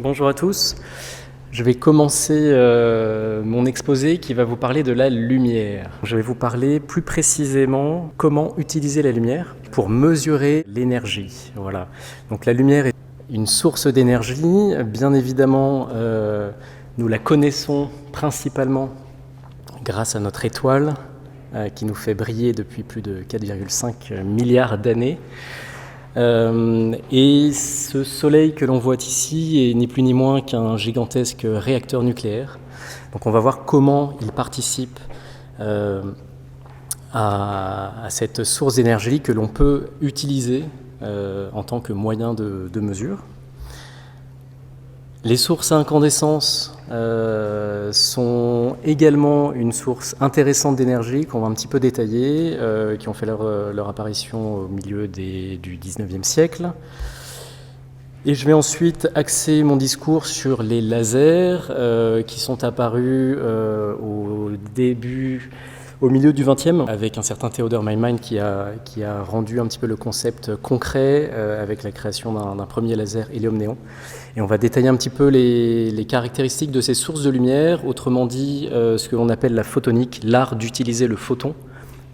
Bonjour à tous. Je vais commencer mon exposé qui va vous parler de la lumière. Je vais vous parler plus précisément comment utiliser la lumière pour mesurer l'énergie. Voilà. Donc la lumière est une source d'énergie. Bien évidemment, nous la connaissons principalement grâce à notre étoile qui nous fait briller depuis plus de 4,5 milliards d'années. Et ce soleil que l'on voit ici est ni plus ni moins qu'un gigantesque réacteur nucléaire. Donc on va voir comment il participe à cette source d'énergie que l'on peut utiliser en tant que moyen de mesure. Les sources à incandescence sont également une source intéressante d'énergie qu'on va un petit peu détailler, qui ont fait leur apparition au milieu du 19e siècle. Et je vais ensuite axer mon discours sur les lasers qui sont apparus au milieu du XXe, avec un certain Theodor Maiman qui a rendu un petit peu le concept concret avec la création d'un premier laser hélium-néon. Et on va détailler un petit peu les caractéristiques de ces sources de lumière, autrement dit ce que l'on appelle la photonique, l'art d'utiliser le photon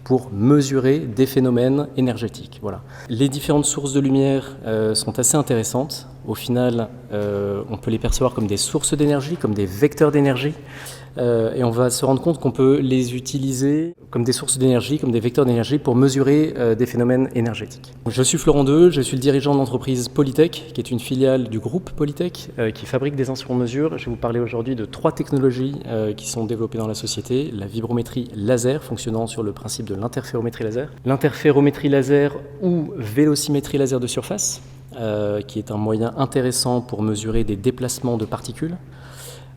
pour mesurer des phénomènes énergétiques. Voilà. Les différentes sources de lumière sont assez intéressantes. Au final, on peut les percevoir comme des sources d'énergie, comme des vecteurs d'énergie. Et on va se rendre compte qu'on peut les utiliser comme des sources d'énergie, comme des vecteurs d'énergie pour mesurer des phénomènes énergétiques. Je suis Florent Deux, je suis le dirigeant de l'entreprise Polytech, qui est une filiale du groupe Polytech, qui fabrique des instruments-mesure. Je vais vous parler aujourd'hui de 3 technologies qui sont développées dans la société. La vibrométrie laser, fonctionnant sur le principe de l'interférométrie laser. L'interférométrie laser ou vélocimétrie laser de surface, qui est un moyen intéressant pour mesurer des déplacements de particules.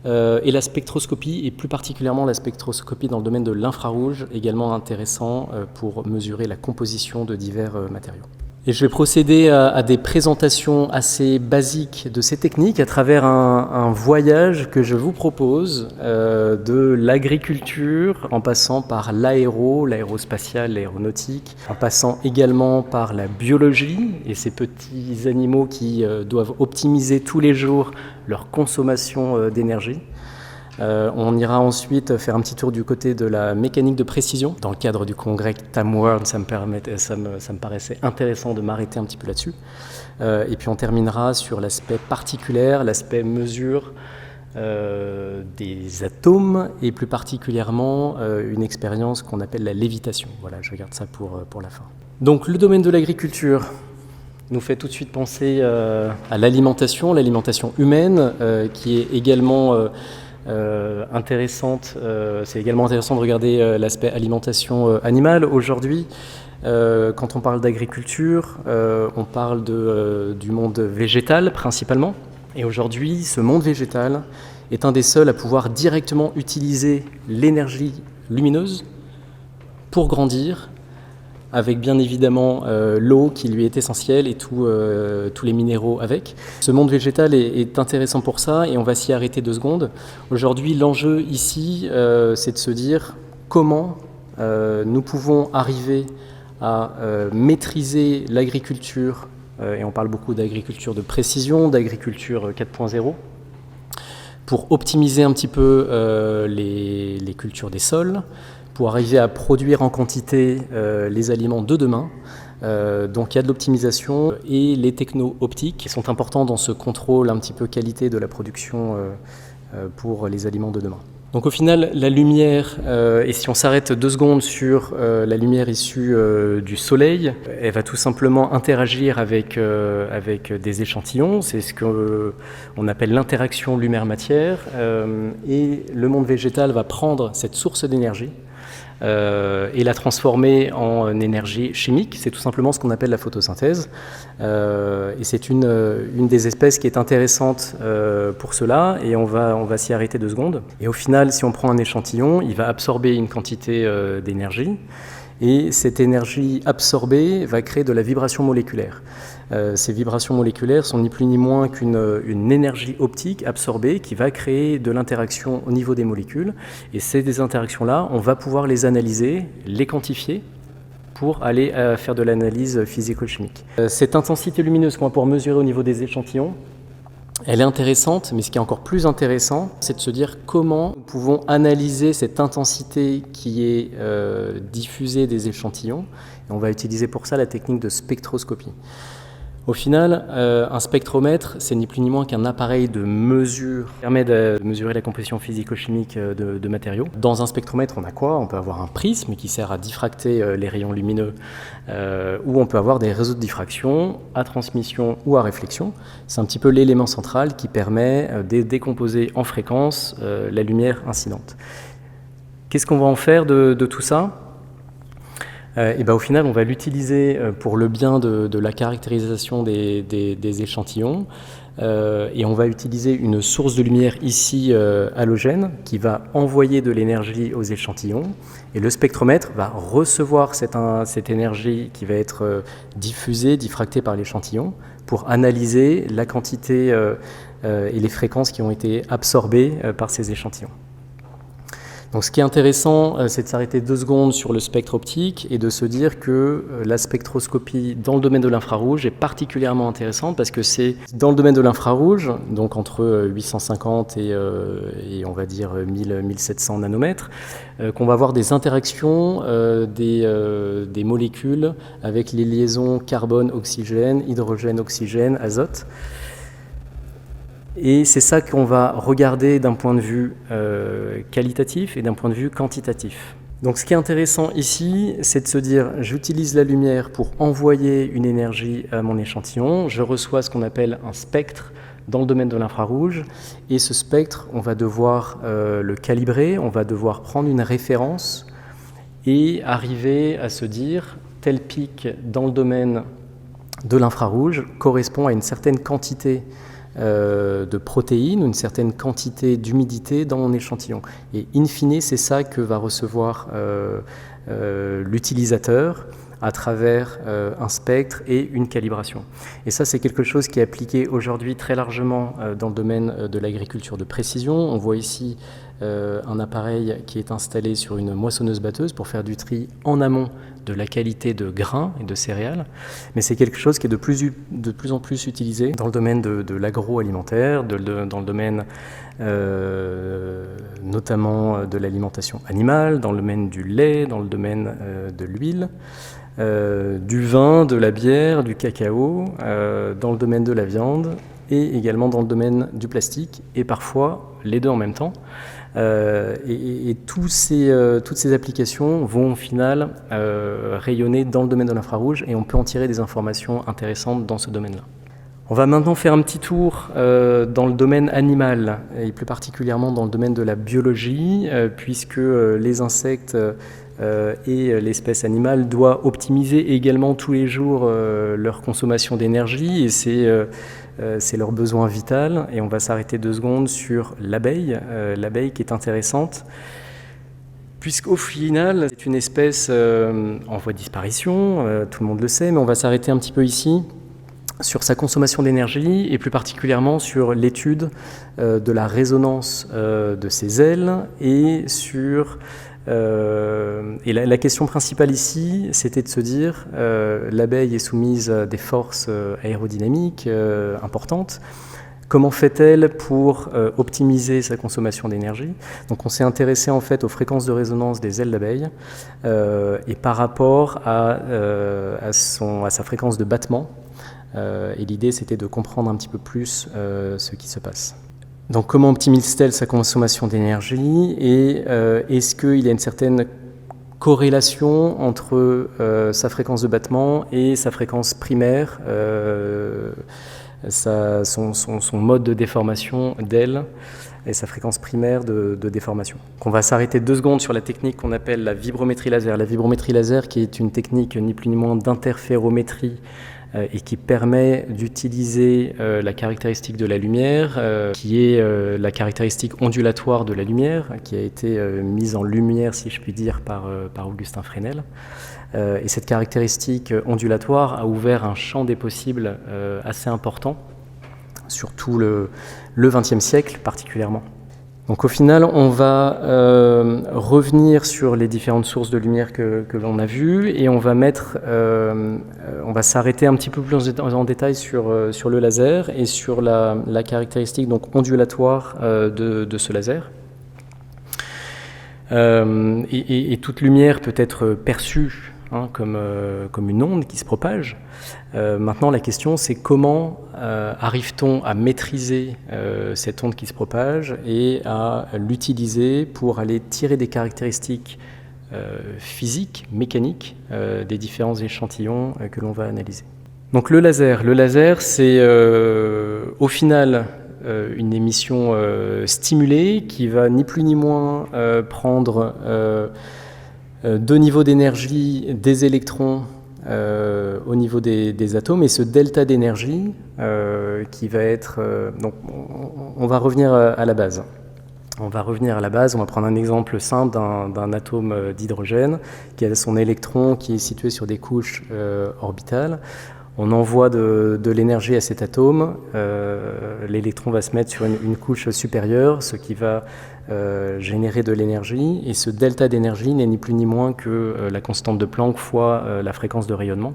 Et la spectroscopie, et plus particulièrement la spectroscopie dans le domaine de l'infrarouge, également intéressant pour mesurer la composition de divers matériaux. Et je vais procéder à des présentations assez basiques de ces techniques à travers un voyage que je vous propose de l'agriculture en passant par l'aérospatiale, l'aéronautique, en passant également par la biologie et ces petits animaux qui doivent optimiser tous les jours leur consommation d'énergie. On ira ensuite faire un petit tour du côté de la mécanique de précision. Dans le cadre du congrès TAMWorld, ça me paraissait intéressant de m'arrêter un petit peu là-dessus. Et puis on terminera sur l'aspect particulier, l'aspect mesure des atomes et plus particulièrement une expérience qu'on appelle la lévitation. Voilà, je regarde ça pour la fin. Donc le domaine de l'agriculture nous fait tout de suite penser à l'alimentation humaine qui est également intéressante. C'est également intéressant de regarder l'aspect alimentation animale. Aujourd'hui, quand on parle d'agriculture, on parle du monde végétal principalement. Et aujourd'hui, ce monde végétal est un des seuls à pouvoir directement utiliser l'énergie lumineuse pour grandir, avec bien évidemment l'eau qui lui est essentielle et tous les minéraux avec. Ce monde végétal est intéressant pour ça et on va s'y arrêter 2 secondes. Aujourd'hui, l'enjeu ici, c'est de se dire comment nous pouvons arriver à maîtriser l'agriculture, et on parle beaucoup d'agriculture de précision, d'agriculture 4.0, pour optimiser un petit peu les cultures des sols, pour arriver à produire en quantité les aliments de demain. Donc il y a de l'optimisation et les techno-optiques qui sont importants dans ce contrôle un petit peu qualité de la production pour les aliments de demain. Donc au final, la lumière, et si on s'arrête 2 secondes sur la lumière issue du soleil, elle va tout simplement interagir avec des échantillons, c'est ce qu'on appelle l'interaction lumière-matière, et le monde végétal va prendre cette source d'énergie et la transformer en énergie chimique. C'est tout simplement ce qu'on appelle la photosynthèse. Et c'est une des espèces qui est intéressante pour cela, et on va s'y arrêter 2 secondes. Et au final, si on prend un échantillon, il va absorber une quantité d'énergie, et cette énergie absorbée va créer de la vibration moléculaire. Ces vibrations moléculaires sont ni plus ni moins qu'une énergie optique absorbée qui va créer de l'interaction au niveau des molécules. Et ces interactions-là, on va pouvoir les analyser, les quantifier pour aller faire de l'analyse physico-chimique. Cette intensité lumineuse qu'on va pouvoir mesurer au niveau des échantillons, Elle est intéressante, mais ce qui est encore plus intéressant, c'est de se dire comment nous pouvons analyser cette intensité qui est diffusée des échantillons. Et on va utiliser pour ça la technique de spectroscopie. Au final, un spectromètre, c'est ni plus ni moins qu'un appareil de mesure qui permet de mesurer la composition physico-chimique de matériaux. Dans un spectromètre, on a quoi? On peut avoir un prisme qui sert à diffracter les rayons lumineux, ou on peut avoir des réseaux de diffraction à transmission ou à réflexion. C'est un petit peu l'élément central qui permet de décomposer en fréquence la lumière incidente. Qu'est-ce qu'on va en faire de tout ça? Et au final, on va l'utiliser pour le bien de la caractérisation des échantillons, et on va utiliser une source de lumière ici halogène qui va envoyer de l'énergie aux échantillons, et le spectromètre va recevoir cette énergie qui va être diffusée, diffractée par l'échantillon pour analyser la quantité et les fréquences qui ont été absorbées par ces échantillons. Donc ce qui est intéressant, c'est de s'arrêter 2 secondes sur le spectre optique et de se dire que la spectroscopie dans le domaine de l'infrarouge est particulièrement intéressante parce que c'est dans le domaine de l'infrarouge, donc entre 850 et on va dire 1700 nanomètres, qu'on va avoir des interactions des molécules avec les liaisons carbone-oxygène, hydrogène-oxygène, azote. Et c'est ça qu'on va regarder d'un point de vue qualitatif et d'un point de vue quantitatif. Donc ce qui est intéressant ici, c'est de se dire j'utilise la lumière pour envoyer une énergie à mon échantillon, je reçois ce qu'on appelle un spectre dans le domaine de l'infrarouge, et ce spectre, on va devoir le calibrer, on va devoir prendre une référence et arriver à se dire tel pic dans le domaine de l'infrarouge correspond à une certaine quantité de protéines, une certaine quantité d'humidité dans mon échantillon. Et in fine, c'est ça que va recevoir l'utilisateur à travers un spectre et une calibration. Et ça, c'est quelque chose qui est appliqué aujourd'hui très largement dans le domaine de l'agriculture de précision. On voit ici un appareil qui est installé sur une moissonneuse-batteuse pour faire du tri en amont de la qualité de grains et de céréales. Mais c'est quelque chose qui est de plus en plus utilisé dans le domaine de l'agroalimentaire, dans le domaine notamment de l'alimentation animale, dans le domaine du lait, dans le domaine de l'huile, du vin, de la bière, du cacao, dans le domaine de la viande et également dans le domaine du plastique, et parfois les deux en même temps. Et toutes ces applications vont au final rayonner dans le domaine de l'infrarouge, et on peut en tirer des informations intéressantes dans ce domaine-là. On va maintenant faire un petit tour dans le domaine animal, et plus particulièrement dans le domaine de la biologie, puisque les insectes et l'espèce animale doivent optimiser également tous les jours leur consommation d'énergie, et c'est leur besoin vital. Et on va s'arrêter 2 secondes sur l'abeille qui est intéressante, puisqu'au final, c'est une espèce en voie de disparition, tout le monde le sait, mais on va s'arrêter un petit peu ici sur sa consommation d'énergie, et plus particulièrement sur l'étude de la résonance de ses ailes, et sur... et la question principale ici, c'était de se dire l'abeille est soumise à des forces aérodynamiques importantes. Comment fait-elle pour optimiser sa consommation d'énergie? Donc on s'est intéressé en fait aux fréquences de résonance des ailes d'abeille et par rapport à sa fréquence de battement. Et l'idée, c'était de comprendre un petit peu plus ce qui se passe. Donc comment optimise-t-elle sa consommation d'énergie, et est-ce qu'il y a une certaine corrélation entre sa fréquence de battement et sa fréquence primaire, son mode de déformation d'aile et sa fréquence primaire de déformation. Donc on va s'arrêter 2 secondes sur la technique qu'on appelle la vibrométrie laser. La vibrométrie laser, qui est une technique ni plus ni moins d'interférométrie et qui permet d'utiliser la caractéristique de la lumière, qui est la caractéristique ondulatoire de la lumière, qui a été mise en lumière, si je puis dire, par Augustin Fresnel. Et cette caractéristique ondulatoire a ouvert un champ des possibles assez important, surtout le XXe siècle particulièrement. Donc au final, on va revenir sur les différentes sources de lumière que l'on a vues et on va s'arrêter un petit peu plus en détail sur le laser et sur la caractéristique donc ondulatoire de ce laser. Et toute lumière peut être perçue comme une onde qui se propage. Maintenant, la question, c'est comment arrive-t-on à maîtriser cette onde qui se propage et à l'utiliser pour aller tirer des caractéristiques physiques, mécaniques des différents échantillons que l'on va analyser. Donc le laser, c'est au final une émission stimulée qui va ni plus ni moins prendre deux niveaux d'énergie des électrons au niveau des atomes, et ce delta d'énergie qui va être... donc on va revenir à la base. On va prendre un exemple simple d'un atome d'hydrogène qui a son électron qui est situé sur des couches orbitales. On envoie de l'énergie à cet atome, l'électron va se mettre sur une couche supérieure, ce qui va générer de l'énergie, et ce delta d'énergie n'est ni plus ni moins que la constante de Planck fois la fréquence de rayonnement.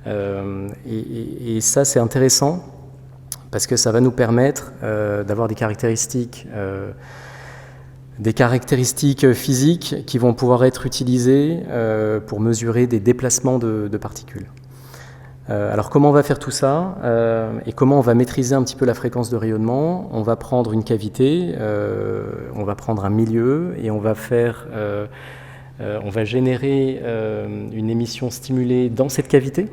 Et ça, c'est intéressant parce que ça va nous permettre d'avoir des caractéristiques physiques qui vont pouvoir être utilisées pour mesurer des déplacements de particules. Alors comment on va faire tout ça et comment on va maîtriser un petit peu la fréquence de rayonnement? On va prendre une cavité, on va prendre un milieu et on va générer une émission stimulée dans cette cavité.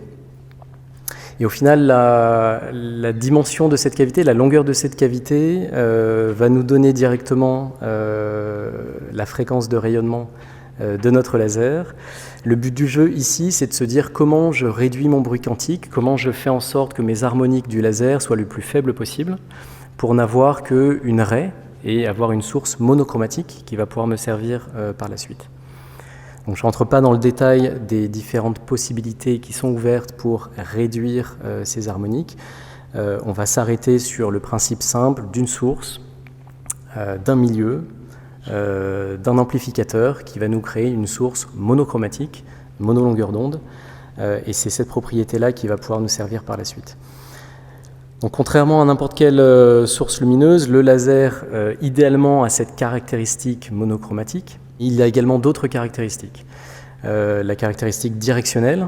Et au final, la dimension de cette cavité, la longueur de cette cavité va nous donner directement la fréquence de rayonnement de notre laser. Le but du jeu ici, c'est de se dire comment je réduis mon bruit quantique, comment je fais en sorte que mes harmoniques du laser soient le plus faibles possible pour n'avoir qu'une raie et avoir une source monochromatique qui va pouvoir me servir par la suite. Donc je ne rentre pas dans le détail des différentes possibilités qui sont ouvertes pour réduire ces harmoniques. On va s'arrêter sur le principe simple d'une source, d'un milieu, d'un amplificateur qui va nous créer une source monochromatique, monolongueur d'onde, et c'est cette propriété-là qui va pouvoir nous servir par la suite. Donc contrairement à n'importe quelle source lumineuse, le laser idéalement a cette caractéristique monochromatique. Il y a également d'autres caractéristiques. La caractéristique directionnelle,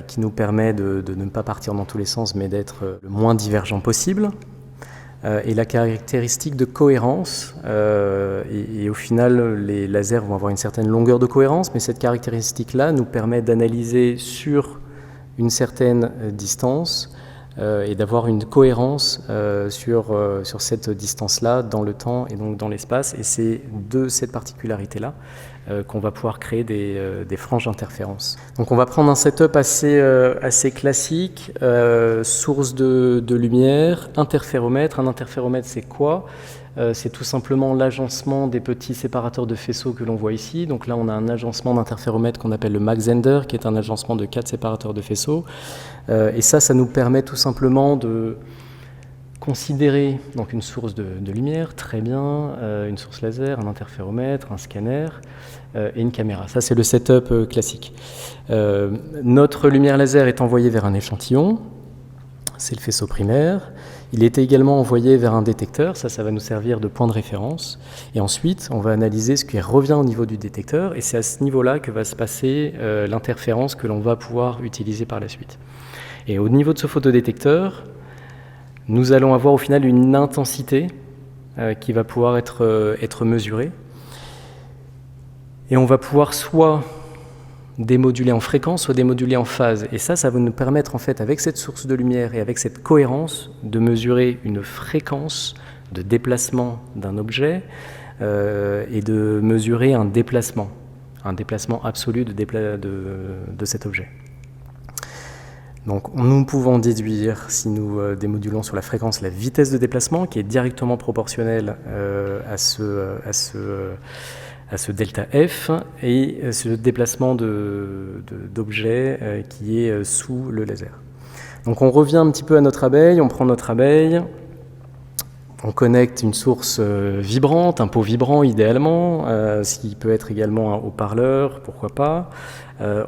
qui nous permet de ne pas partir dans tous les sens mais d'être le moins divergent possible. Et la caractéristique de cohérence, et au final les lasers vont avoir une certaine longueur de cohérence, mais cette caractéristique-là nous permet d'analyser sur une certaine distance et d'avoir une cohérence sur cette distance-là dans le temps et donc dans l'espace, et c'est de cette particularité-là qu'on va pouvoir créer des franges d'interférence. Donc on va prendre un setup assez classique, source de lumière, interféromètre. Un interféromètre, c'est quoi? C'est tout simplement l'agencement des petits séparateurs de faisceaux que l'on voit ici. Donc là, on a un agencement d'interféromètre qu'on appelle le Mach-Zehnder, qui est un agencement de 4 séparateurs de faisceaux. Et ça nous permet tout simplement de considérer donc une source de lumière, très bien, une source laser, un interféromètre, un scanner et une caméra. Ça, c'est le setup classique. Notre lumière laser est envoyée vers un échantillon, c'est le faisceau primaire. Il est également envoyé vers un détecteur, ça va nous servir de point de référence. Et ensuite, on va analyser ce qui revient au niveau du détecteur, et c'est à ce niveau-là que va se passer l'interférence que l'on va pouvoir utiliser par la suite. Et au niveau de ce photodétecteur, nous allons avoir au final une intensité qui va pouvoir être mesurée. Et on va pouvoir soit démoduler en fréquence, soit démoduler en phase. Et ça va nous permettre, en fait, avec cette source de lumière et avec cette cohérence, de mesurer une fréquence de déplacement d'un objet et de mesurer un déplacement absolu de cet objet. Donc nous pouvons déduire, si nous démodulons sur la fréquence, la vitesse de déplacement qui est directement proportionnelle à ce delta F, et ce déplacement d'objet qui est sous le laser. Donc on revient un petit peu à notre abeille, on prend notre abeille, On connecte une source vibrante, un pot vibrant idéalement, ce qui peut être également un haut-parleur, pourquoi pas.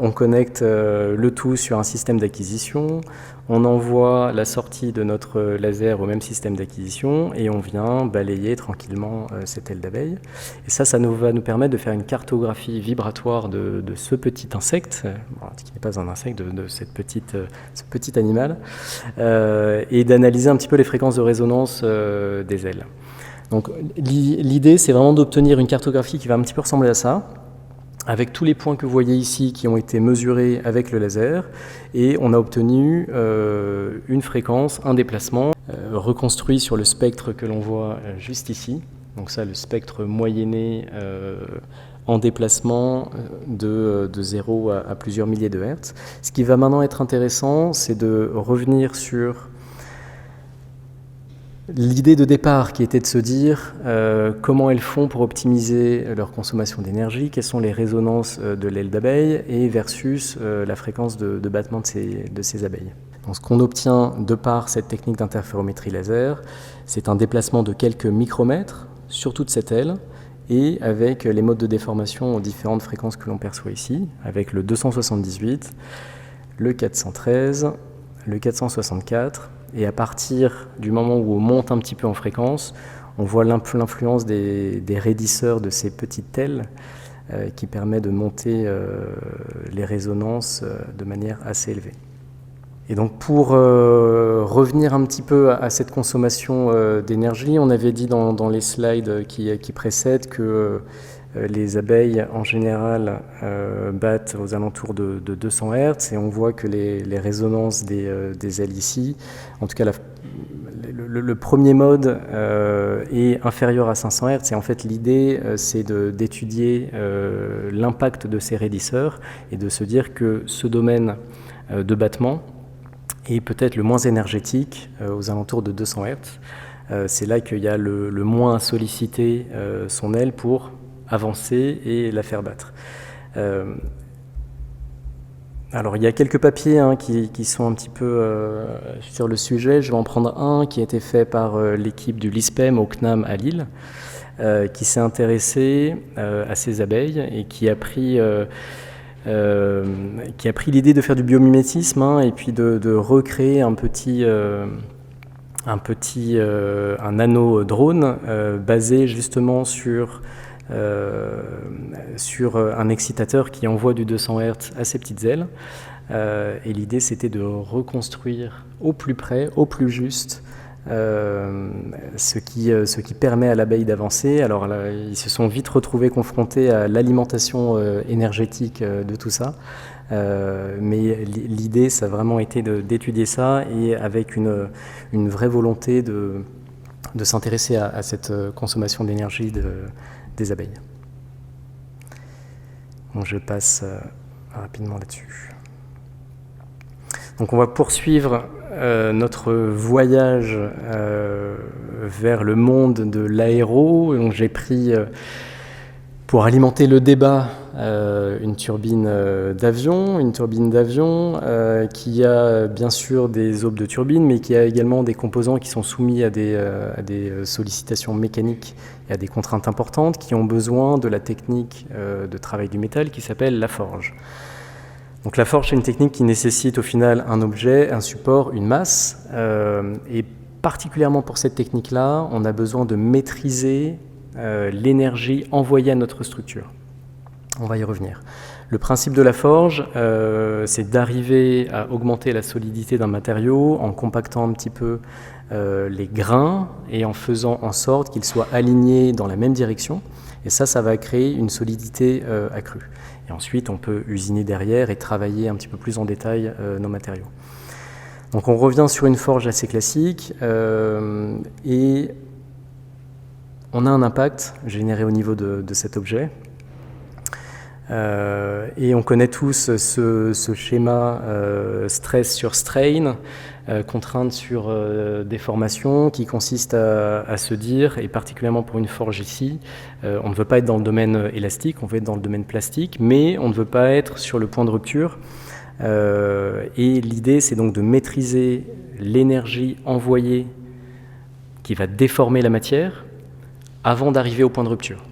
On connecte le tout sur un système d'acquisition, on envoie la sortie de notre laser au même système d'acquisition et on vient balayer tranquillement cette aile d'abeille. Et ça va nous permettre de faire une cartographie vibratoire de ce petit insecte, qui n'est pas un insecte, de ce petit animal, et d'analyser un petit peu les fréquences de résonance des ailes. Donc l'idée, c'est vraiment d'obtenir une cartographie qui va un petit peu ressembler à ça, avec tous les points que vous voyez ici qui ont été mesurés avec le laser, et on a obtenu une fréquence, un déplacement, reconstruit sur le spectre que l'on voit juste ici. Donc ça, le spectre moyenné en déplacement de 0 à plusieurs milliers de hertz. Ce qui va maintenant être intéressant, c'est de revenir sur l'idée de départ qui était de se dire comment elles font pour optimiser leur consommation d'énergie, quelles sont les résonances de l'aile d'abeille et versus la fréquence de battement de ces abeilles. Donc, ce qu'on obtient de par cette technique d'interférométrie laser, c'est un déplacement de quelques micromètres sur toute cette aile et avec les modes de déformation aux différentes fréquences que l'on perçoit ici, avec le 278, le 413, le 464, et à partir du moment où on monte un petit peu en fréquence, on voit l'influence des raidisseurs de ces petites ailes qui permet de monter les résonances de manière assez élevée. Et donc pour revenir un petit peu à cette consommation d'énergie, on avait dit dans les slides qui précèdent que les abeilles en général battent aux alentours de 200 Hz et on voit que les résonances des ailes ici, en tout cas le premier mode est inférieur à 500 Hz et en fait l'idée c'est d'étudier l'impact de ces raidisseurs et de se dire que ce domaine de battement est peut-être le moins énergétique aux alentours de 200 Hz. C'est là qu'il y a le moins à solliciter son aile pour avancer et la faire battre. Alors il y a quelques papiers qui sont un petit peu sur le sujet. Je vais en prendre un qui a été fait par l'équipe du LISPEM au CNAM à Lille, qui s'est intéressé à ces abeilles et qui a pris l'idée de faire du biomimétisme et puis de recréer un nano drone basé justement sur un excitateur qui envoie du 200 Hz à ces petites ailes. Et l'idée, c'était de reconstruire au plus près, au plus juste, ce qui permet à l'abeille d'avancer. Alors là, ils se sont vite retrouvés confrontés à l'alimentation énergétique de tout ça. Mais l'idée, ça a vraiment été d'étudier ça et avec une vraie volonté de s'intéresser à cette consommation d'énergie des abeilles. Bon, je passe rapidement là-dessus. Donc on va poursuivre notre voyage vers le monde de l'aéro. Donc j'ai pris, pour alimenter le débat, une turbine d'avion qui a bien sûr des aubes de turbine, mais qui a également des composants qui sont soumis à des sollicitations mécaniques et à des contraintes importantes, qui ont besoin de la technique de travail du métal qui s'appelle la forge. Donc la forge, c'est une technique qui nécessite au final un objet, un support, une masse, et particulièrement pour cette technique-là, on a besoin de maîtriser l'énergie envoyée à notre structure. On va y revenir. Le principe de la forge, c'est d'arriver à augmenter la solidité d'un matériau en compactant un petit peu les grains et en faisant en sorte qu'ils soient alignés dans la même direction. Et ça va créer une solidité accrue. Et ensuite, on peut usiner derrière et travailler un petit peu plus en détail nos matériaux. Donc on revient sur une forge assez classique et on a un impact généré au niveau de cet objet. Et on connaît tous ce schéma stress sur strain, contrainte sur déformation, qui consiste à se dire, et particulièrement pour une forge ici, on ne veut pas être dans le domaine élastique, on veut être dans le domaine plastique, mais on ne veut pas être sur le point de rupture. Et l'idée, c'est donc de maîtriser l'énergie envoyée qui va déformer la matière avant d'arriver au point de rupture.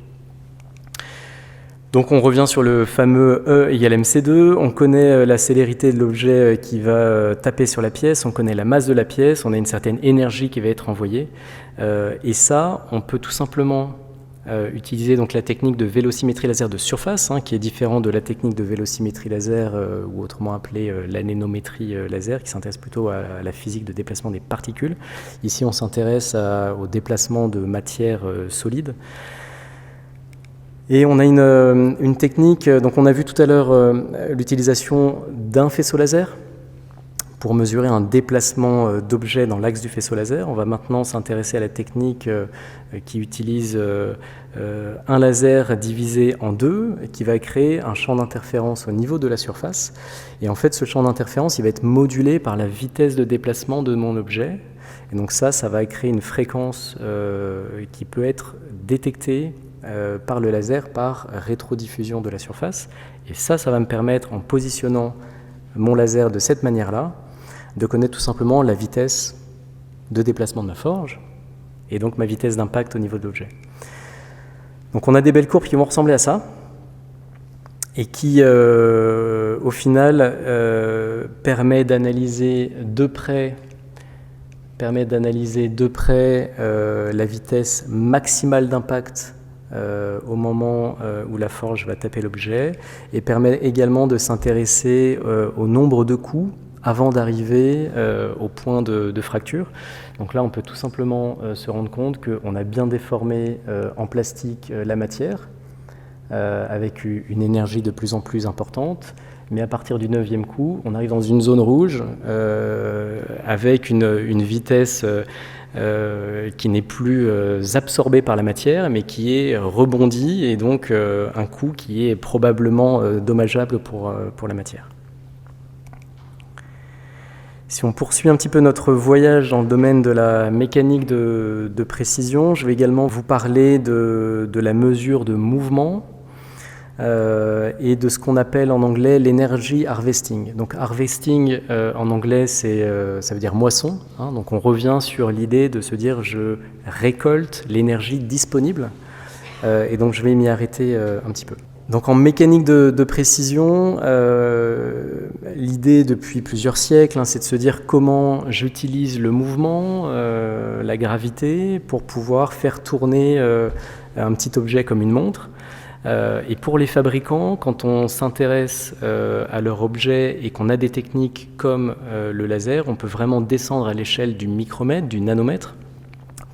Donc on revient sur le fameux E égale mc2, on connaît la célérité de l'objet qui va taper sur la pièce, on connaît la masse de la pièce, on a une certaine énergie qui va être envoyée, et ça, on peut tout simplement utiliser donc la technique de vélocimétrie laser de surface, qui est différente de la technique de vélocimétrie laser, ou autrement appelée l'anénométrie laser, qui s'intéresse plutôt à la physique de déplacement des particules. Ici, on s'intéresse au déplacement de matière solide. Et on a une technique, donc on a vu tout à l'heure l'utilisation d'un faisceau laser pour mesurer un déplacement d'objet dans l'axe du faisceau laser. On va maintenant s'intéresser à la technique qui utilise un laser divisé en deux, qui va créer un champ d'interférence au niveau de la surface. Et en fait, ce champ d'interférence, il va être modulé par la vitesse de déplacement de mon objet. Et donc ça va créer une fréquence qui peut être détectée par le laser, par rétrodiffusion de la surface. Et ça va me permettre, en positionnant mon laser de cette manière-là, de connaître tout simplement la vitesse de déplacement de ma forge, et donc ma vitesse d'impact au niveau de l'objet. Donc on a des belles courbes qui vont ressembler à ça, et qui, au final, permet d'analyser de près la vitesse maximale d'impact au moment où la forge va taper l'objet, et permet également de s'intéresser au nombre de coups avant d'arriver au point de fracture. Donc là, on peut tout simplement se rendre compte qu'on a bien déformé en plastique la matière, avec une énergie de plus en plus importante, mais à partir du 9e coup, on arrive dans une zone rouge avec une vitesse qui n'est plus absorbée par la matière, mais qui est rebondie, et donc un coup qui est probablement dommageable pour la matière. Si on poursuit un petit peu notre voyage dans le domaine de la mécanique de précision, je vais également vous parler de la mesure de mouvement et de ce qu'on appelle en anglais l'energy harvesting. Donc harvesting en anglais, ça veut dire moisson, donc on revient sur l'idée de se dire je récolte l'énergie disponible, et donc je vais m'y arrêter un petit peu. Donc en mécanique de précision, l'idée depuis plusieurs siècles, c'est de se dire comment j'utilise le mouvement, la gravité, pour pouvoir faire tourner un petit objet comme une montre. Et pour les fabricants, quand on s'intéresse à leur objet et qu'on a des techniques comme le laser, on peut vraiment descendre à l'échelle du micromètre, du nanomètre,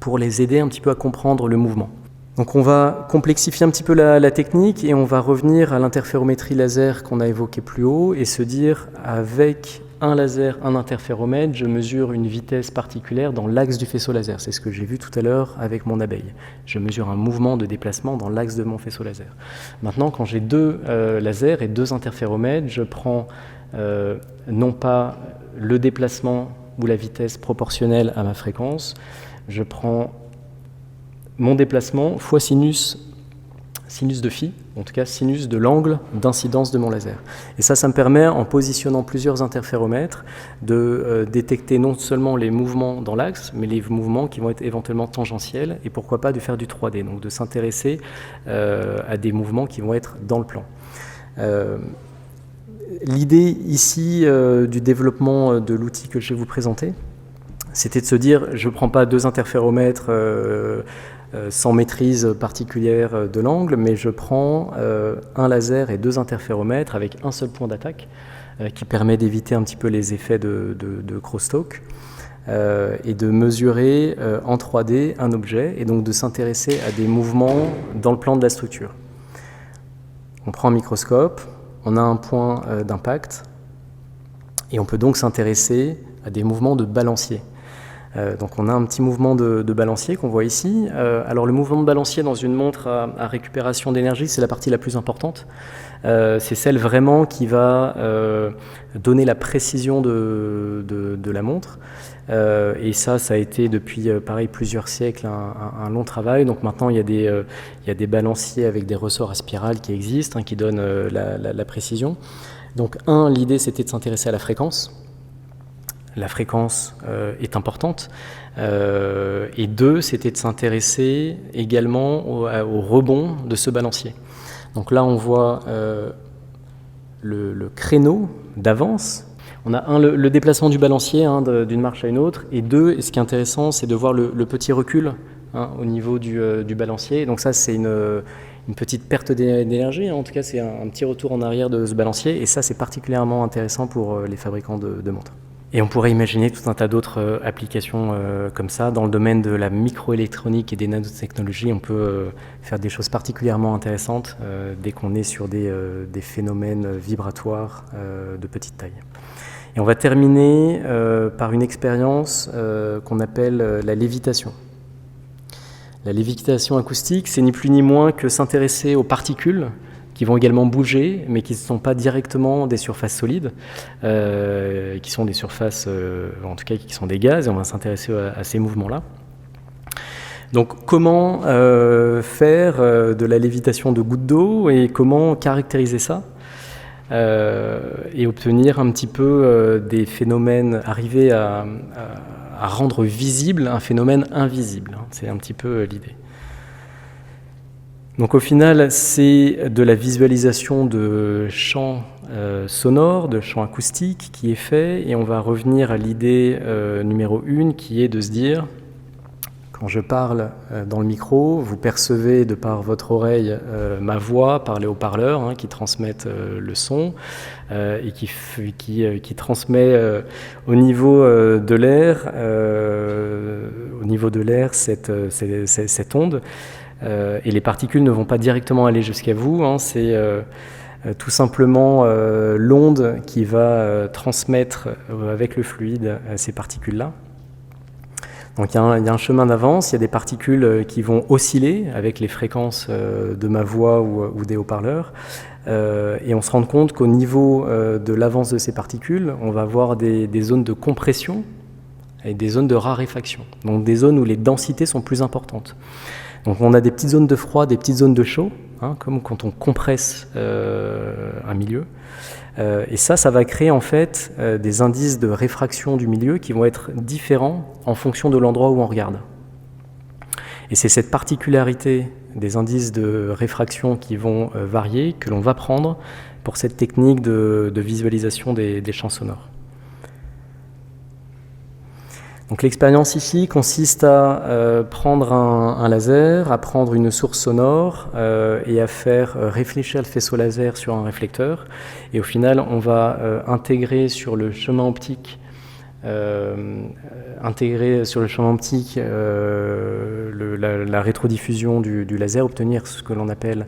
pour les aider un petit peu à comprendre le mouvement. Donc on va complexifier un petit peu la technique, et on va revenir à l'interférométrie laser qu'on a évoqué plus haut, et se dire avec un laser, un interféromètre, je mesure une vitesse particulière dans l'axe du faisceau laser. C'est ce que j'ai vu tout à l'heure avec mon abeille. Je mesure un mouvement de déplacement dans l'axe de mon faisceau laser. Maintenant, quand j'ai deux lasers et deux interféromètres, je prends non pas le déplacement ou la vitesse proportionnelle à ma fréquence, je prends mon déplacement fois sinus de phi, en tout cas sinus de l'angle d'incidence de mon laser. Et ça me permet, en positionnant plusieurs interféromètres, de détecter non seulement les mouvements dans l'axe, mais les mouvements qui vont être éventuellement tangentiels, et pourquoi pas de faire du 3D, donc de s'intéresser à des mouvements qui vont être dans le plan. L'idée ici du développement de l'outil que je vais vous présenter, c'était de se dire, je ne prends pas deux interféromètres sans maîtrise particulière de l'angle, mais je prends un laser et deux interféromètres avec un seul point d'attaque qui permet d'éviter un petit peu les effets de crosstalk et de mesurer en 3D un objet, et donc de s'intéresser à des mouvements dans le plan de la structure. On prend un microscope, on a un point d'impact, et on peut donc s'intéresser à des mouvements de balancier. Donc on a un petit mouvement de balancier qu'on voit ici. Alors le mouvement de balancier dans une montre à récupération d'énergie, c'est la partie la plus importante. C'est celle vraiment qui va donner la précision de la montre. Et ça a été depuis pareil plusieurs siècles un long travail. Donc maintenant il y a des balanciers avec des ressorts à spirale qui existent, qui donnent la précision. Donc l'idée c'était de s'intéresser à la fréquence. la fréquence est importante. Et 2, c'était de s'intéresser également au rebond de ce balancier. Donc là, on voit le créneau d'avance. On a le déplacement du balancier d'une marche à une autre, et 2, ce qui est intéressant, c'est de voir le petit recul au niveau du balancier. Donc ça, c'est une petite perte d'énergie, en tout cas, c'est un petit retour en arrière de ce balancier, et ça, c'est particulièrement intéressant pour les fabricants de montres. Et on pourrait imaginer tout un tas d'autres applications comme ça. Dans le domaine de la microélectronique et des nanotechnologies, on peut faire des choses particulièrement intéressantes dès qu'on est sur des phénomènes vibratoires de petite taille. Et on va terminer par une expérience qu'on appelle la lévitation. La lévitation acoustique, c'est ni plus ni moins que s'intéresser aux particules qui vont également bouger, mais qui ne sont pas directement des surfaces solides, qui sont des surfaces, en tout cas qui sont des gaz, et on va s'intéresser à ces mouvements-là. Donc comment faire de la lévitation de gouttes d'eau et comment caractériser ça et obtenir un petit peu des phénomènes, arriver à rendre visible un phénomène invisible. C'est un petit peu l'idée. Donc au final, c'est de la visualisation de champs sonores, de champs acoustiques qui est fait, et on va revenir à l'idée numéro 1 qui est de se dire, quand je parle dans le micro, vous percevez de par votre oreille ma voix par les haut-parleurs qui transmettent le son et qui transmet au niveau de l'air cette onde. Et les particules ne vont pas directement aller jusqu'à vous, c'est tout simplement l'onde qui va transmettre avec le fluide ces particules-là. Donc il y a un chemin d'avance, il y a des particules qui vont osciller avec les fréquences de ma voix ou des haut-parleurs, et on se rend compte qu'au niveau de l'avance de ces particules, on va avoir des zones de compression et des zones de raréfaction, donc des zones où les densités sont plus importantes. Donc on a des petites zones de froid, des petites zones de chaud, comme quand on compresse un milieu. Et ça va créer en fait des indices de réfraction du milieu qui vont être différents en fonction de l'endroit où on regarde. Et c'est cette particularité des indices de réfraction qui vont varier que l'on va prendre pour cette technique de visualisation des champs sonores. Donc l'expérience ici consiste à prendre un laser, à prendre une source sonore et à faire réfléchir le faisceau laser sur un réflecteur. Et au final, on va intégrer sur le chemin optique, la rétrodiffusion du laser, obtenir ce que l'on appelle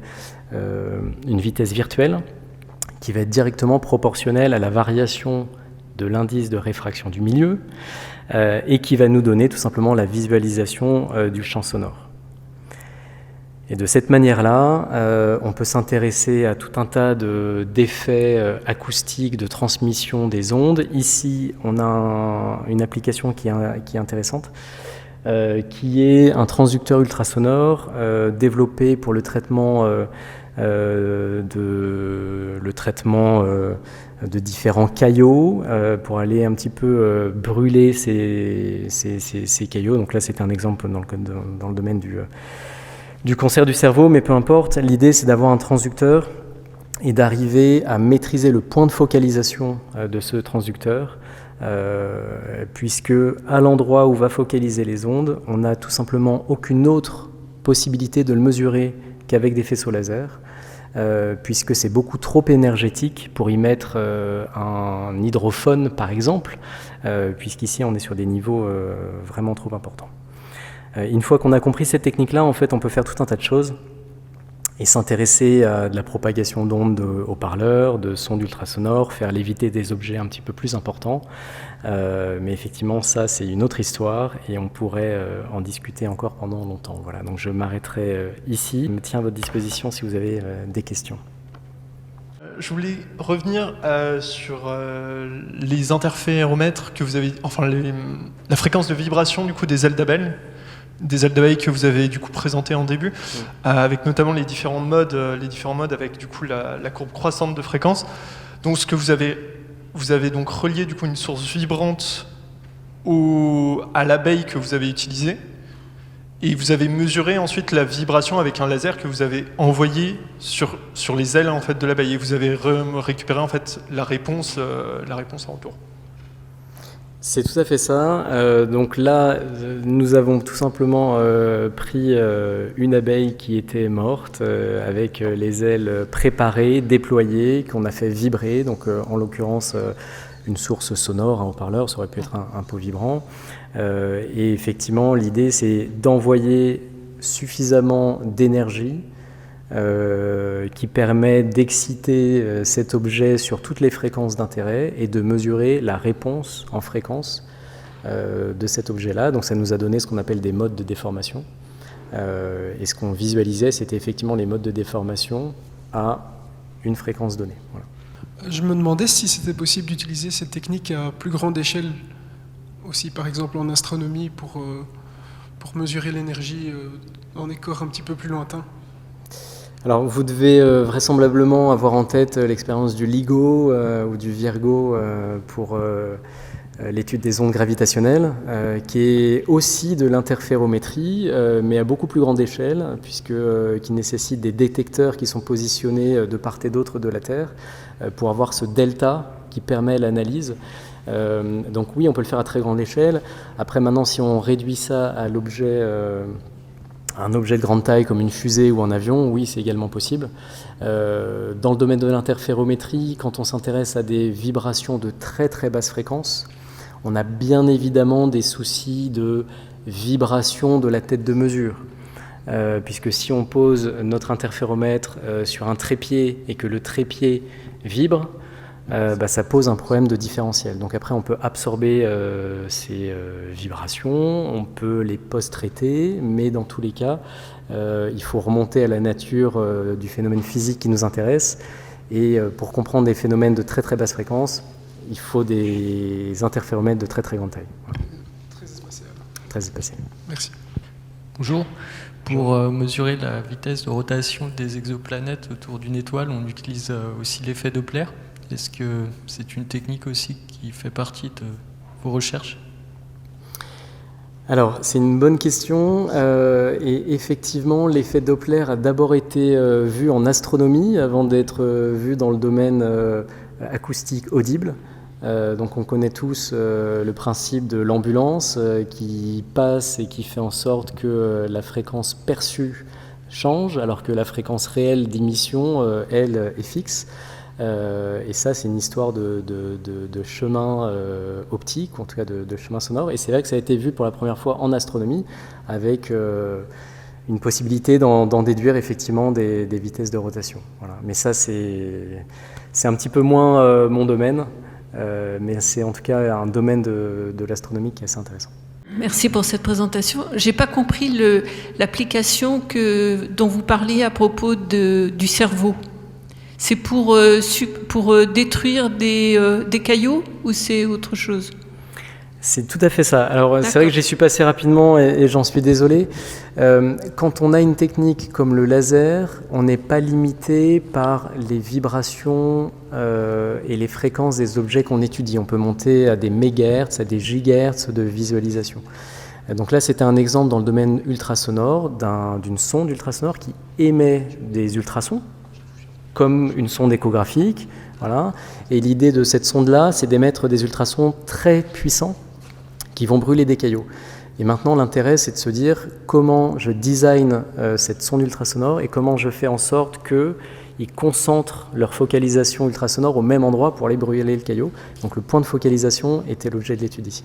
une vitesse virtuelle qui va être directement proportionnelle à la variation de l'indice de réfraction du milieu, et qui va nous donner tout simplement la visualisation du champ sonore. Et de cette manière-là, on peut s'intéresser à tout un tas d'effets acoustiques, de transmission des ondes. Ici, on a une application qui est intéressante, qui est un transducteur ultrasonore développé pour le traitement de différents caillots pour aller un petit peu brûler ces caillots. Donc là, c'est un exemple dans le domaine du cancer du cerveau, mais peu importe. L'idée, c'est d'avoir un transducteur et d'arriver à maîtriser le point de focalisation de ce transducteur, puisque à l'endroit où va focaliser les ondes, on n'a tout simplement aucune autre possibilité de le mesurer qu'avec des faisceaux laser, puisque c'est beaucoup trop énergétique pour y mettre un hydrophone par exemple, puisqu'ici on est sur des niveaux vraiment trop importants. Une fois qu'on a compris cette technique-là, en fait, on peut faire tout un tas de choses et s'intéresser à de la propagation d'ondes de haut-parleurs, de sons ultrasonores, faire léviter des objets un petit peu plus importants. Mais effectivement, ça, c'est une autre histoire et on pourrait en discuter encore pendant longtemps. Voilà, donc je m'arrêterai ici. Je me tiens à votre disposition si vous avez des questions. Je voulais revenir sur les interféromètres que vous avez, enfin la fréquence de vibration du coup des ailes d'abeille. Des ailes d'abeille que vous avez du coup présenté en début, avec notamment les différents modes avec du coup la courbe croissante de fréquence. Donc ce que vous avez donc relié du coup une source vibrante à l'abeille que vous avez utilisée, et vous avez mesuré ensuite la vibration avec un laser que vous avez envoyé sur les ailes en fait, de l'abeille, et vous avez récupéré en fait, la réponse en retour. C'est tout à fait ça. Donc là, nous avons tout simplement pris une abeille qui était morte avec les ailes préparées, déployées, qu'on a fait vibrer. Donc en l'occurrence, une source sonore, un haut-parleur, ça aurait pu être un pot vibrant. Et effectivement, l'idée, c'est d'envoyer suffisamment d'énergie qui permet d'exciter cet objet sur toutes les fréquences d'intérêt et de mesurer la réponse en fréquence de cet objet-là. Donc ça nous a donné ce qu'on appelle des modes de déformation. Et ce qu'on visualisait, c'était effectivement les modes de déformation à une fréquence donnée. Voilà. Je me demandais si c'était possible d'utiliser cette technique à plus grande échelle, aussi par exemple en astronomie, pour mesurer l'énergie dans des corps un petit peu plus lointains. Alors vous devez vraisemblablement avoir en tête l'expérience du LIGO ou du Virgo pour l'étude des ondes gravitationnelles, qui est aussi de l'interférométrie, mais à beaucoup plus grande échelle, qui nécessite des détecteurs qui sont positionnés de part et d'autre de la Terre pour avoir ce delta qui permet l'analyse. Donc oui, on peut le faire à très grande échelle. Après maintenant, si on réduit ça à un objet de grande taille comme une fusée ou un avion, oui, c'est également possible. Dans le domaine de l'interférométrie, quand on s'intéresse à des vibrations de très très basse fréquence, on a bien évidemment des soucis de vibration de la tête de mesure. Puisque si on pose notre interféromètre sur un trépied et que le trépied vibre, ça pose un problème de différentiel. Donc après, on peut absorber ces vibrations, on peut les post-traiter, mais dans tous les cas, il faut remonter à la nature du phénomène physique qui nous intéresse. Et pour comprendre des phénomènes de très très basse fréquence, il faut des interféromètres de très très grande taille. Voilà. Très spatial. Très spatial. Merci. Bonjour. Pour mesurer la vitesse de rotation des exoplanètes autour d'une étoile, on utilise aussi l'effet Doppler. Est-ce que c'est une technique aussi qui fait partie de vos recherches ? Alors, c'est une bonne question. Et effectivement, l'effet Doppler a d'abord été vu en astronomie avant d'être vu dans le domaine acoustique audible. Donc on connaît tous le principe de l'ambulance qui passe et qui fait en sorte que la fréquence perçue change alors que la fréquence réelle d'émission, elle, est fixe. Et ça, c'est une histoire de chemin optique, ou en tout cas de chemin sonore. Et c'est vrai que ça a été vu pour la première fois en astronomie avec une possibilité d'en déduire effectivement des vitesses de rotation. Voilà. Mais ça, c'est un petit peu moins mon domaine. Mais c'est en tout cas un domaine de l'astronomie qui est assez intéressant. Merci pour cette présentation. Je n'ai pas compris l'application dont vous parliez à propos du cerveau. C'est pour détruire des cailloux ou c'est autre chose ? C'est tout à fait ça. Alors c'est vrai que j'y suis passé rapidement et j'en suis désolé. Quand on a une technique comme le laser, on n'est pas limité par les vibrations et les fréquences des objets qu'on étudie. On peut monter à des mégahertz, à des gigahertz de visualisation. Donc là, c'était un exemple dans le domaine ultrasonore, d'une sonde ultrasonore qui émet des ultrasons, comme une sonde échographique. Voilà. Et l'idée de cette sonde-là, c'est d'émettre des ultrasons très puissants qui vont brûler des cailloux. Et maintenant, l'intérêt, c'est de se dire comment je design cette sonde ultrasonore et comment je fais en sorte qu'ils concentrent leur focalisation ultrasonore au même endroit pour aller brûler le caillou. Donc le point de focalisation était l'objet de l'étude ici.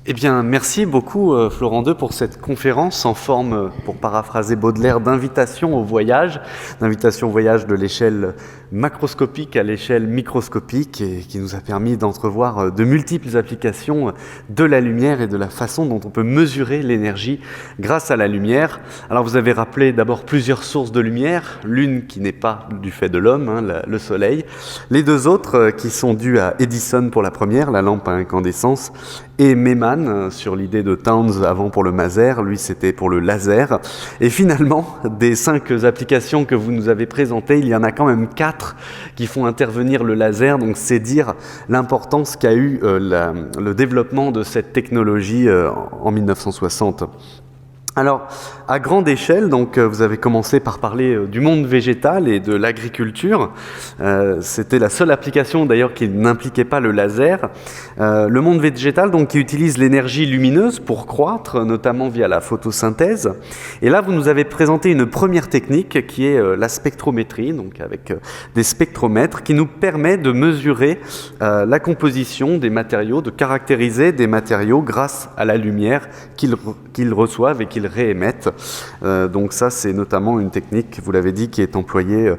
Eh bien, merci beaucoup Florent II pour cette conférence en forme, pour paraphraser Baudelaire, d'invitation au voyage de l'échelle macroscopique à l'échelle microscopique et qui nous a permis d'entrevoir de multiples applications de la lumière et de la façon dont on peut mesurer l'énergie grâce à la lumière. Alors vous avez rappelé d'abord plusieurs sources de lumière, l'une qui n'est pas du fait de l'homme, le soleil, les deux autres qui sont dues à Edison pour la première, la lampe à incandescence, et Meyman Feynman sur l'idée de Townes avant pour le maser, lui c'était pour le laser. Et finalement, des 5 applications que vous nous avez présentées, il y en a quand même 4 qui font intervenir le laser, donc c'est dire l'importance qu'a eu le développement de cette technologie en 1960. Alors, à grande échelle, donc, vous avez commencé par parler du monde végétal et de l'agriculture. C'était la seule application d'ailleurs qui n'impliquait pas le laser. Le monde végétal, donc, qui utilise l'énergie lumineuse pour croître, notamment via la photosynthèse. Et là, vous nous avez présenté une première technique qui est la spectrométrie, donc avec des spectromètres, qui nous permet de mesurer la composition des matériaux, de caractériser des matériaux grâce à la lumière qu'ils reçoivent et qu'ils réémettent. Donc ça, c'est notamment une technique, vous l'avez dit, qui est employée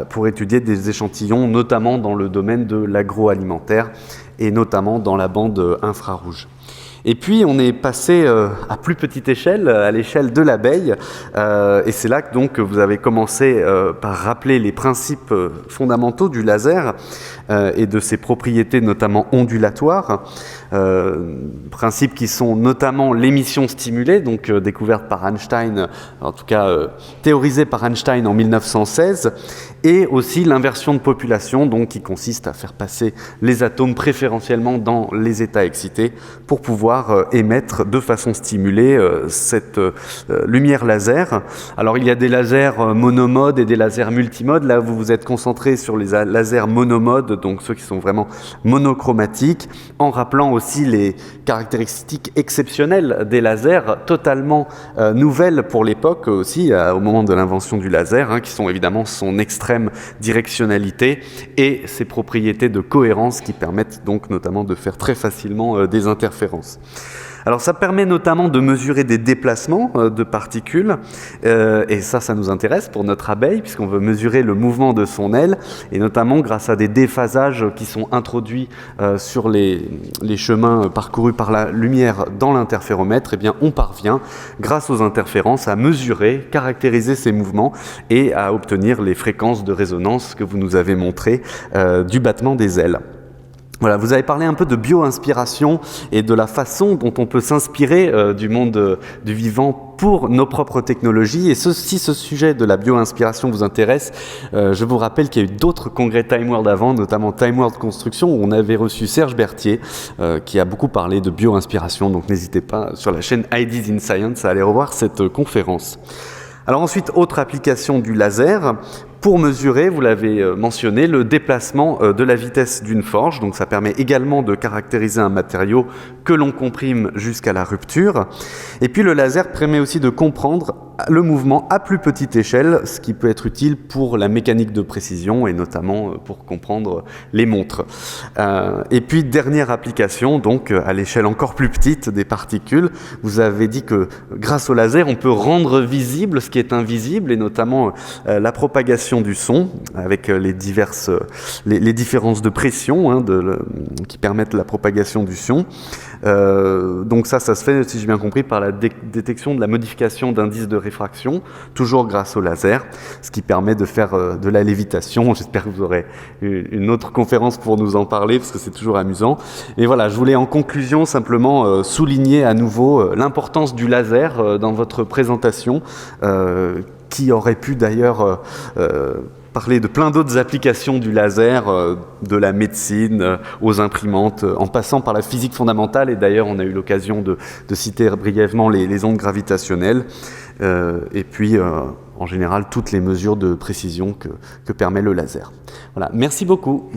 pour étudier des échantillons, notamment dans le domaine de l'agroalimentaire et notamment dans la bande infrarouge. Et puis, on est passé à plus petite échelle, à l'échelle de l'abeille, et c'est là que donc, vous avez commencé par rappeler les principes fondamentaux du laser et de ses propriétés notamment ondulatoires, principes qui sont notamment l'émission stimulée, donc découverte par Einstein, en tout cas théorisée par Einstein en 1916, et aussi l'inversion de population, donc qui consiste à faire passer les atomes préférentiellement dans les états excités pour pouvoir émettre de façon stimulée cette lumière laser. Alors il y a des lasers monomodes et des lasers multimodes. Là, vous vous êtes concentré sur les lasers monomodes, donc ceux qui sont vraiment monochromatiques, en rappelant aussi les caractéristiques exceptionnelles des lasers, totalement nouvelles pour l'époque aussi, au moment de l'invention du laser, qui sont évidemment son extrême directionnalité et ses propriétés de cohérence qui permettent donc notamment de faire très facilement des interférences. Alors ça permet notamment de mesurer des déplacements de particules, et ça nous intéresse pour notre abeille, puisqu'on veut mesurer le mouvement de son aile, et notamment grâce à des déphasages qui sont introduits sur les chemins parcourus par la lumière dans l'interféromètre, eh bien on parvient, grâce aux interférences, à mesurer, caractériser ces mouvements et à obtenir les fréquences de résonance que vous nous avez montrées du battement des ailes. Voilà, vous avez parlé un peu de bio-inspiration et de la façon dont on peut s'inspirer du monde du vivant pour nos propres technologies. Et si ce sujet de la bio-inspiration vous intéresse, je vous rappelle qu'il y a eu d'autres congrès Time World avant, notamment Time World Construction, où on avait reçu Serge Berthier, qui a beaucoup parlé de bio-inspiration. Donc n'hésitez pas sur la chaîne Ideas in Science à aller revoir cette conférence. Alors ensuite, autre application du laser, pour mesurer, vous l'avez mentionné, le déplacement de la vitesse d'une forge. Donc ça permet également de caractériser un matériau que l'on comprime jusqu'à la rupture. Et puis le laser permet aussi de comprendre le mouvement à plus petite échelle, ce qui peut être utile pour la mécanique de précision et notamment pour comprendre les montres. Et puis dernière application, donc à l'échelle encore plus petite des particules, vous avez dit que grâce au laser, on peut rendre visible ce qui est invisible et notamment la propagation du son avec les différences de pression qui permettent la propagation du son. Donc ça se fait, si j'ai bien compris, par la détection de la modification d'indice de réfraction, toujours grâce au laser, ce qui permet de faire de la lévitation. J'espère que vous aurez une autre conférence pour nous en parler, parce que c'est toujours amusant. Et voilà, je voulais en conclusion simplement souligner à nouveau l'importance du laser dans votre présentation, qui aurait pu d'ailleurs parler de plein d'autres applications du laser, de la médecine, aux imprimantes, en passant par la physique fondamentale. Et d'ailleurs, on a eu l'occasion de citer brièvement les ondes gravitationnelles, et puis en général toutes les mesures de précision que permet le laser. Voilà, merci beaucoup.